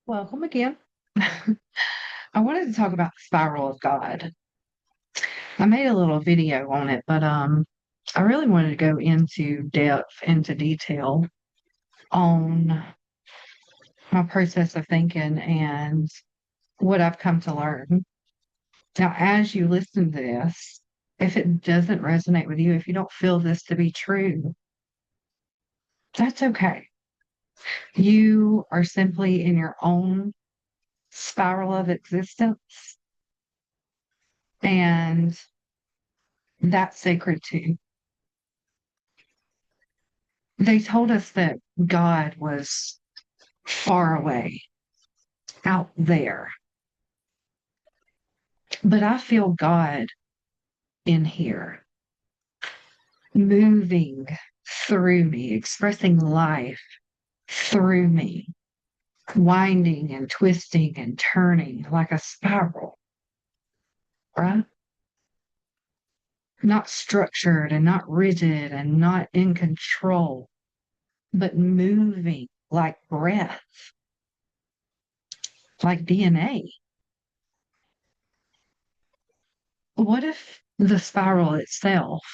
Welcome again. I wanted to talk about the spiral of God. I made a little video on it, but I really wanted to go into depth, into detail on my process of thinking and what I've come to learn. Now, as you listen to this, if it doesn't resonate with you, if you don't feel this to be true, that's okay. You are simply in your own spiral of existence, and that's sacred too. They told us that God was far away out there, but I feel God in here, moving through me, expressing life through me, winding and twisting and turning like a spiral, right? Not structured and not rigid and not in control, but moving like breath, like DNA. What if the spiral itself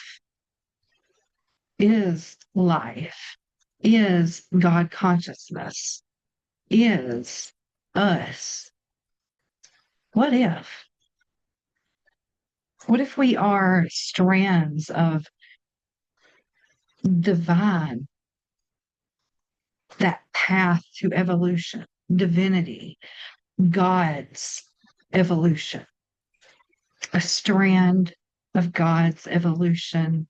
is life, is God consciousness, is us? What if? What if we are strands of divine, that path to evolution, divinity, God's evolution, a strand of God's evolution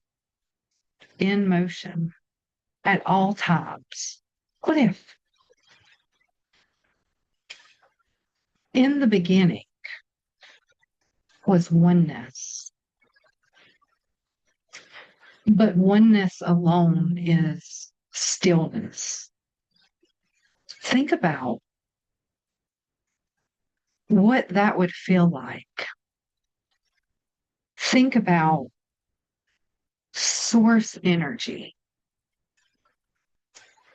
in motion at all times? What if in the beginning was oneness, but oneness alone is stillness? Think about what that would feel like. Think about source energy.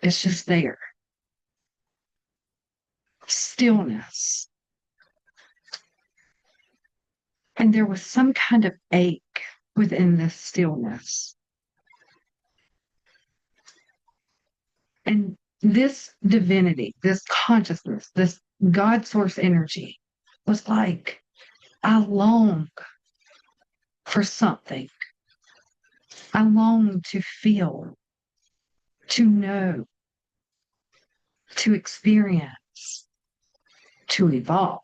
It's just there. Stillness. And there was some kind of ache within this stillness. And this divinity, this consciousness, this God source energy was like, I long for something. I long to feel, to know, to experience, to evolve.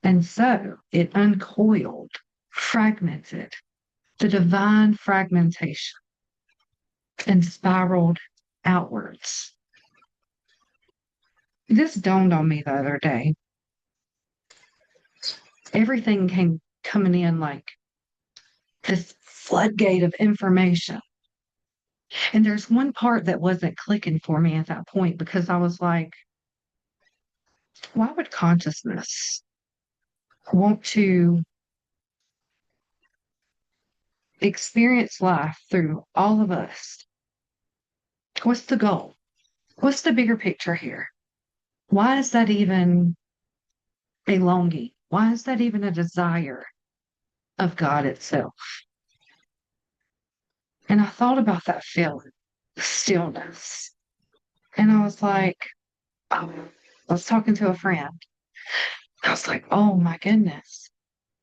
And so it uncoiled, fragmented, the divine fragmentation, and spiraled outwards. This dawned on me the other day. Everything came coming in like this floodgate of information. And there's one part that wasn't clicking for me at that point because I was like, why would consciousness want to experience life through all of us? What's the goal? What's the bigger picture here? Why is that even a longing? Why is that even a desire of God itself? And I thought about that feeling, stillness. And I was like, oh, I was talking to a friend. I was like, oh my goodness,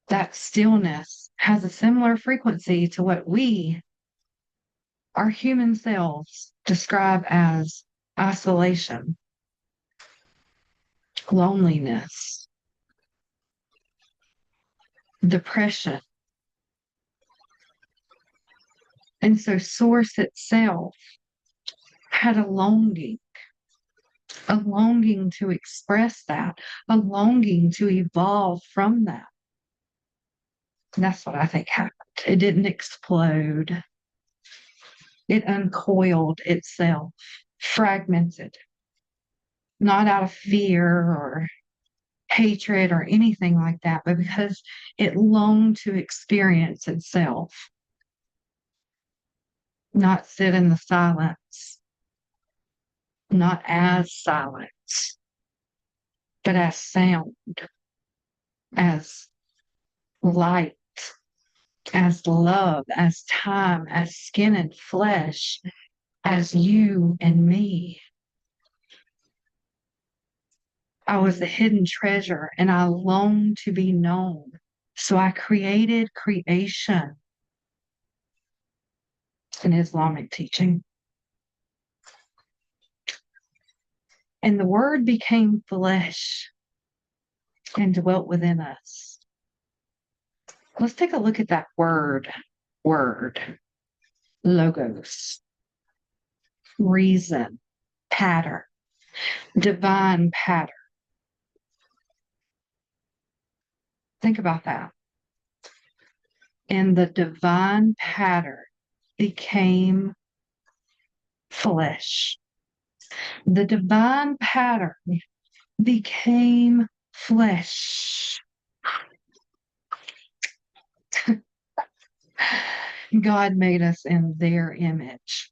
that stillness has a similar frequency to what we, our human selves, describe as isolation, loneliness, depression. And so Source itself had a longing to express that, a longing to evolve from that. And that's what I think happened. It didn't explode. It uncoiled itself, fragmented, not out of fear or hatred or anything like that, but because it longed to experience itself, not sit in the silence, not as silence, but as sound, as light, as love, as time, as skin and flesh, as you and me. I was a hidden treasure and I longed to be known. So I created creation in Islamic teaching. And the word became flesh and dwelt within us. Let's take a look at that word, logos, reason, pattern, divine pattern. Think about that. And the divine pattern became flesh. The divine pattern became flesh. God made us in their image.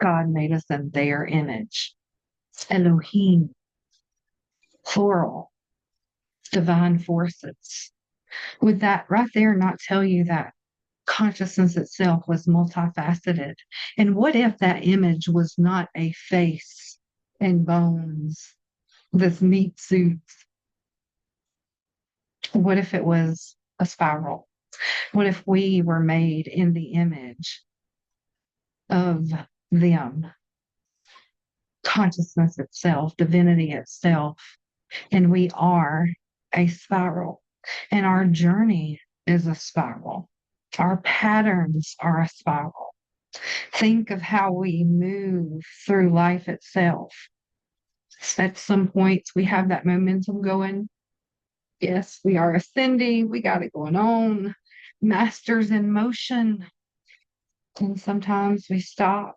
God made us in their image. Elohim, plural, divine forces. Would that right there not tell you that consciousness itself was multifaceted? And what if that image was not a face and bones, this meat suit? What if it was a spiral? What if we were made in the image of them, consciousness itself, divinity itself, and we are a spiral, and our journey is a spiral. Our patterns are a spiral. Think of how we move through life itself. At some points, we have that momentum going. Yes, we are ascending. We got it going on. Masters in motion. And sometimes we stop.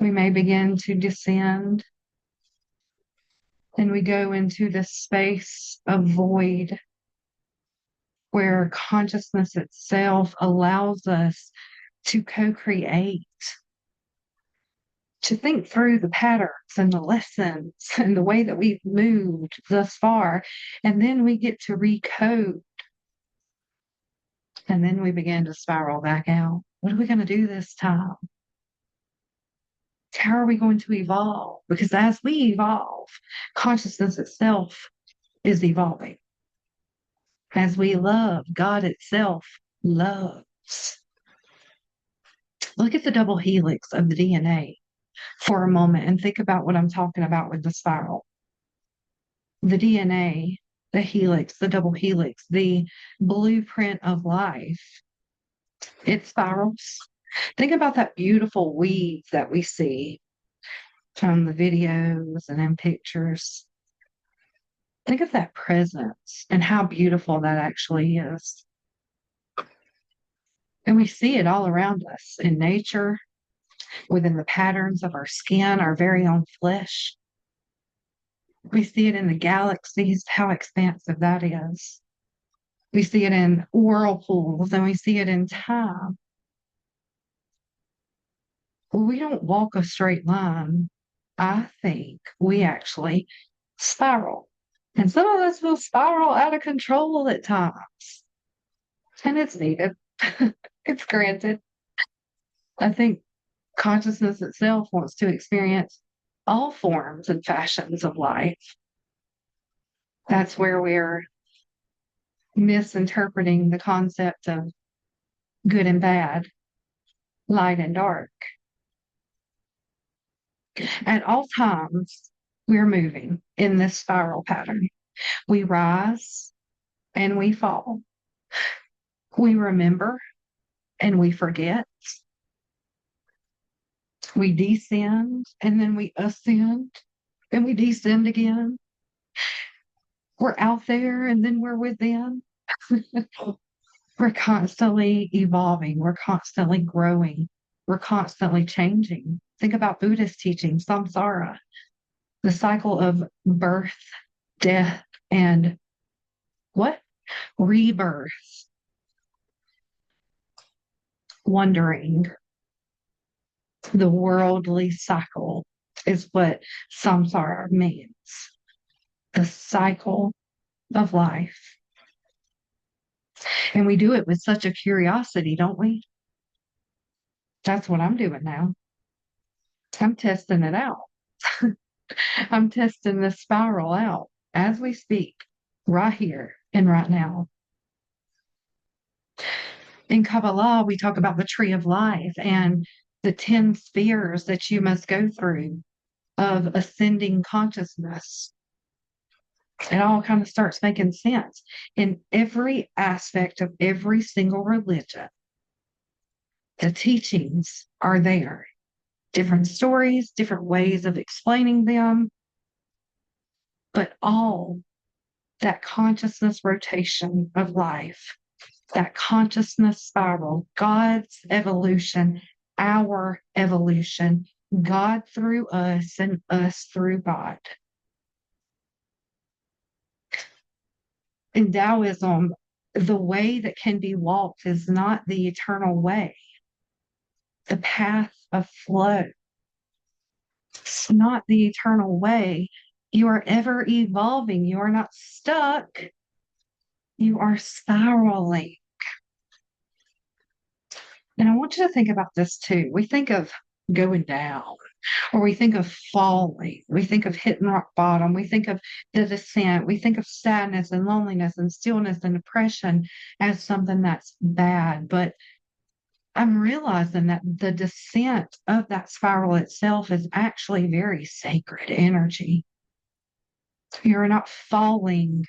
We may begin to descend. And we go into this space of void where consciousness itself allows us to co-create, to think through the patterns and the lessons and the way that we've moved thus far. And then we get to recode. And then we begin to spiral back out. What are we going to do this time? How are we going to evolve? Because as we evolve, consciousness itself is evolving. As we love, God itself loves. Look at the double helix of the DNA for a moment and think about what I'm talking about with the spiral. The DNA, the helix, the double helix, the blueprint of life, it spirals. Think about that beautiful weave that we see from the videos and in pictures. Think of that presence and how beautiful that actually is. And we see it all around us in nature, within the patterns of our skin, our very own flesh. We see it in the galaxies, how expansive that is. We see it in whirlpools and we see it in time. We don't walk a straight line. I think we actually spiral. And some of us will spiral out of control at times. And it's needed. It's granted. I think consciousness itself wants to experience all forms and fashions of life. That's where we're misinterpreting the concept of good and bad, light and dark. At all times, we're moving in this spiral pattern. We rise and we fall. We remember and we forget. We descend and then we ascend and we descend again. We're out there and then we're within. We're constantly evolving. We're constantly growing. We're constantly changing. Think about Buddhist teaching, samsara, the cycle of birth, death, and what? Rebirth. Wondering, the worldly cycle is what samsara means. The cycle of life. And we do it with such a curiosity, don't we? That's what I'm doing now. I'm testing it out. I'm testing the spiral out as we speak, right here and right now. In Kabbalah, we talk about the tree of life and the 10 spheres that you must go through of ascending consciousness. It all kind of starts making sense in every aspect of every single religion. The teachings are there. Different stories, different ways of explaining them, but all that consciousness rotation of life, that consciousness spiral, God's evolution, our evolution, God through us and us through God. In Taoism, the way that can be walked is not the eternal way, the path of flow. It's not the eternal way. You are ever evolving. You are not stuck. You are spiraling. And I want you to think about this too. We think of going down, or we think of falling. We think of hitting rock bottom. We think of the descent. We think of sadness and loneliness and stillness and depression as something that's bad. But I'm realizing that the descent of that spiral itself is actually very sacred energy. You're not falling.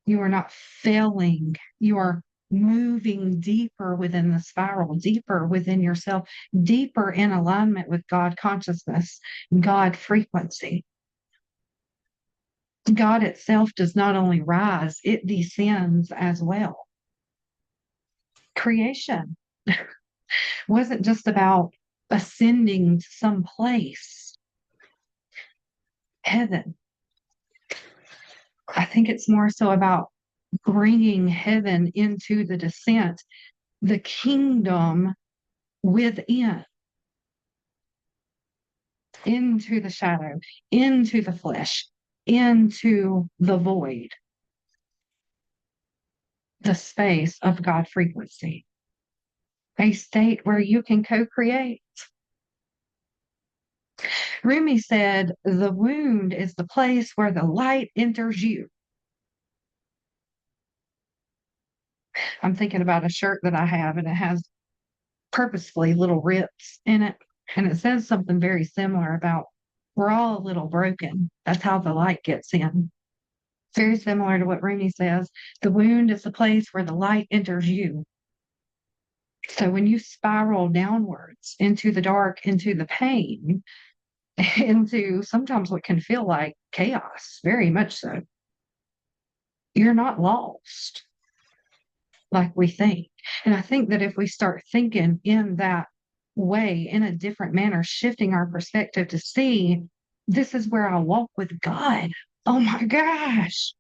You are not failing. You are moving deeper within the spiral, deeper within yourself, deeper in alignment with God consciousness, God frequency. God itself does not only rise, it descends as well. Creation wasn't just about ascending to some place. Heaven. I think it's more so about bringing heaven into the descent, the kingdom within, into the shadow, into the flesh, into the void, the space of God frequency, a state where you can co-create. Rumi said, the wound is the place where the light enters you. I'm thinking about a shirt that I have, and it has purposefully little rips in it. And it says something very similar about we're all a little broken. That's how the light gets in. Very similar to what Rumi says. The wound is the place where the light enters you. So when you spiral downwards into the dark, into the pain, into sometimes what can feel like chaos, very much so, you're not lost like we think. And I think that if we start thinking in that way, in a different manner, shifting our perspective to see this is where I walk with God. Oh my gosh.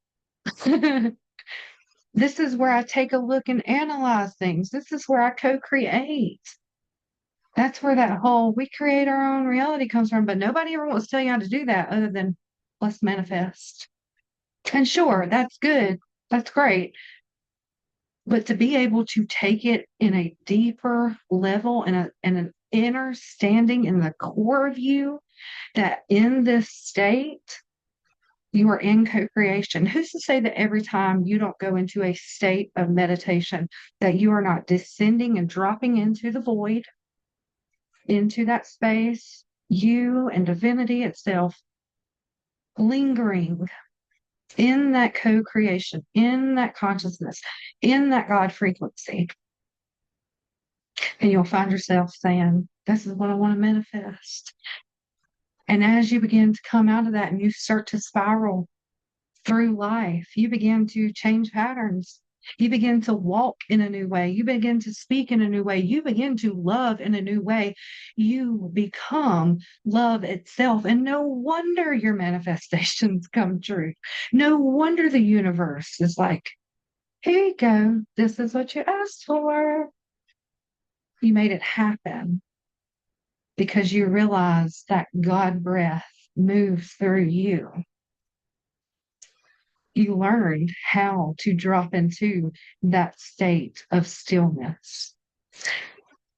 This is where I take a look and analyze things. This is where I co-create. That's where that whole we create our own reality comes from. But nobody ever wants to tell you how to do that other than let's manifest. And sure, that's good. That's great. But to be able to take it in a deeper level and an inner standing in the core of you, that in this state, you are in co-creation. Who's to say that every time you don't go into a state of meditation, that you are not descending and dropping into the void, into that space, you and divinity itself, lingering in that co-creation, in that consciousness, in that God frequency. And you'll find yourself saying, this is what I want to manifest. And as you begin to come out of that and you start to spiral through life, you begin to change patterns. You begin to walk in a new way. You begin to speak in a new way. You begin to love in a new way. You become love itself. And no wonder your manifestations come true. No wonder the universe is like, here you go. This is what you asked for. You made it happen. because you realize that God breath moves through you. You learned how to drop into that state of stillness,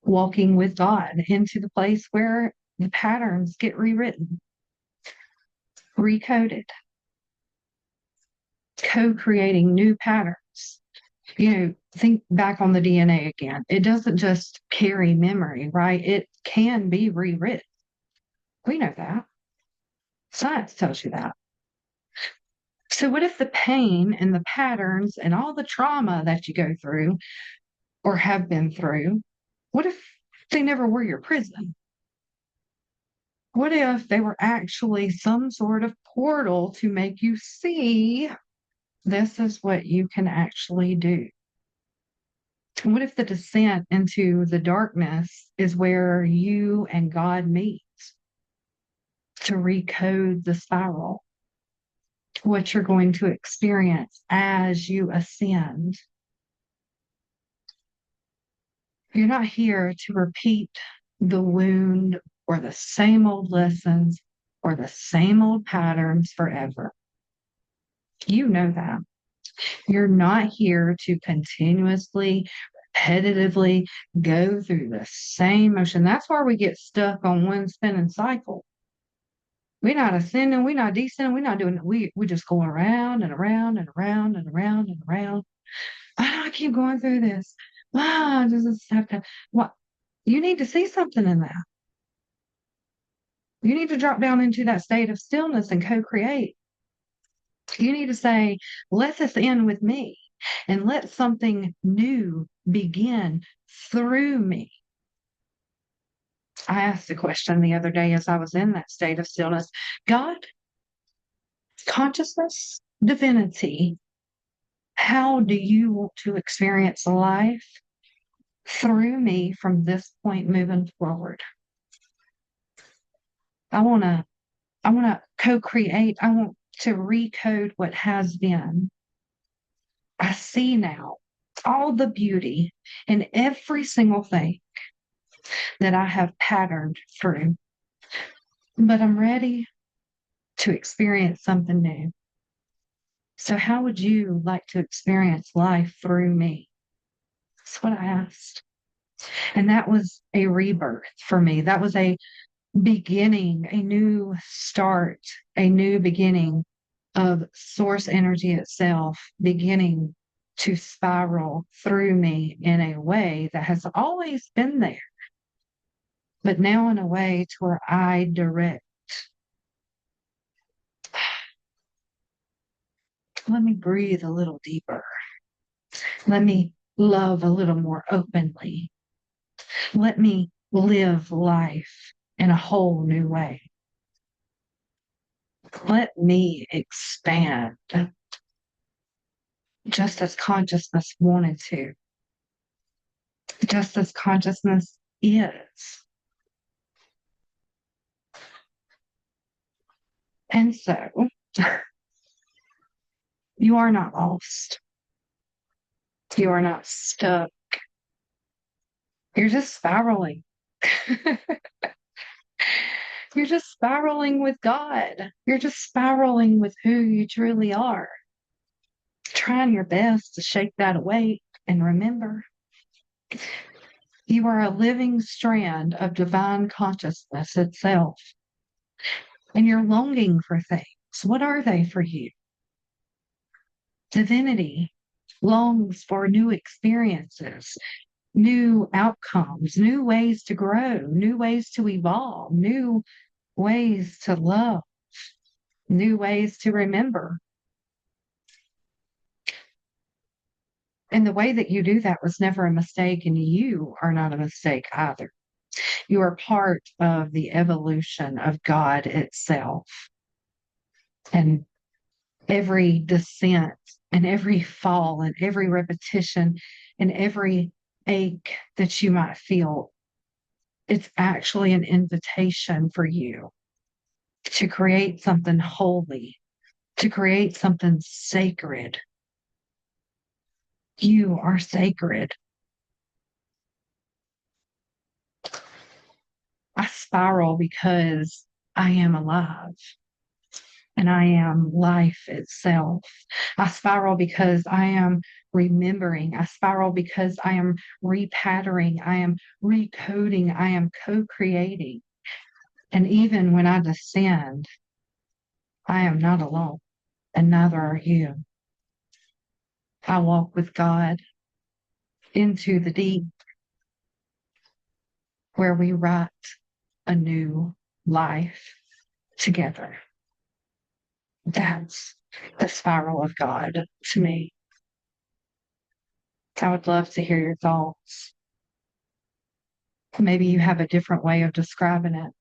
walking with God into the place where the patterns get rewritten, recoded, co-creating new patterns. Think back on the DNA again. It doesn't just carry memory, right? It can be rewritten. We know that. Science tells you that. So what if the pain and the patterns and all the trauma that you go through or have been through, what if they never were your prison? What if they were actually some sort of portal to make you see this is what you can actually do? What if the descent into the darkness is where you and God meet to recode the spiral? What you're going to experience as you ascend. You're not here to repeat the wound or the same old lessons or the same old patterns forever. You know that. You're not here to continuously, repetitively go through the same motion. That's where we get stuck on one spinning cycle. We're not ascending, we're not descending, we're not doing it. We just going around and around and around and around and around. I keep going through this. Wow, does this have to what you need to see something in that. You need to drop down into that state of stillness and co-create. You need to say, let this end with me and let something new begin through me. I asked a question the other day as I was in that state of stillness. God, consciousness, divinity, how do you want to experience life through me from this point moving forward? I want to co-create. I want to recode what has been. I see now all the beauty in every single thing that I have patterned through. But I'm ready to experience something new. So how would you like to experience life through me? That's what I asked. And that was a rebirth for me. That was a beginning, a new start, a new beginning of source energy itself beginning to spiral through me in a way that has always been there, but now in a way to where I direct. Let me breathe a little deeper. Let me love a little more openly. Let me live life in a whole new way. Let me expand just as consciousness wanted to, just as consciousness is. And so you are not lost. You are not stuck. You're just spiraling. You're just spiraling with God. You're just spiraling with who you truly are. Trying your best to shake that away and remember, you are a living strand of divine consciousness itself. And you're longing for things. What are they for you? Divinity longs for new experiences, new outcomes, new ways to grow, new ways to evolve, new ways to love, new ways to remember. And the way that you do that was never a mistake, and you are not a mistake either. You are part of the evolution of God itself. And every descent and every fall and every repetition and every ache that you might feel, it's actually an invitation for you to create something holy, to create something sacred. You are sacred. I spiral because I am alive and I am life itself. I spiral because I am remembering. I spiral because I am repatterning. I am recoding. I am co creating. And even when I descend, I am not alone, and neither are you. I walk with God into the deep where we write a new life together. That's the spiral of God to me. I would love to hear your thoughts. Maybe you have a different way of describing it.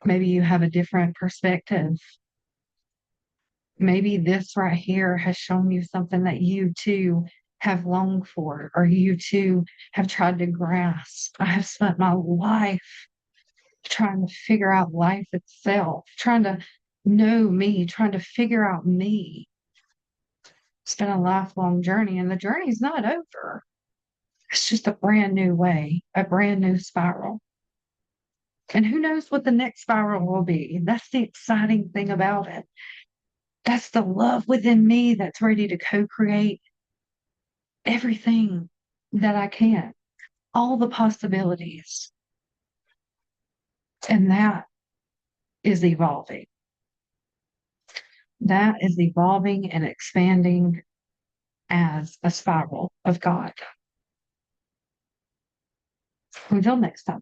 Maybe you have a different perspective. Maybe this right here has shown you something that you too have longed for, or you too have tried to grasp. I have spent my life trying to figure out life itself, trying to know me, trying to figure out me. It's been a lifelong journey, and the journey's not over. It's just a brand new way, a brand new spiral. And who knows what the next spiral will be? That's the exciting thing about it. That's the love within me that's ready to co create everything that I can, all the possibilities. And that is evolving. That is evolving and expanding as a spiral of God. Until next time.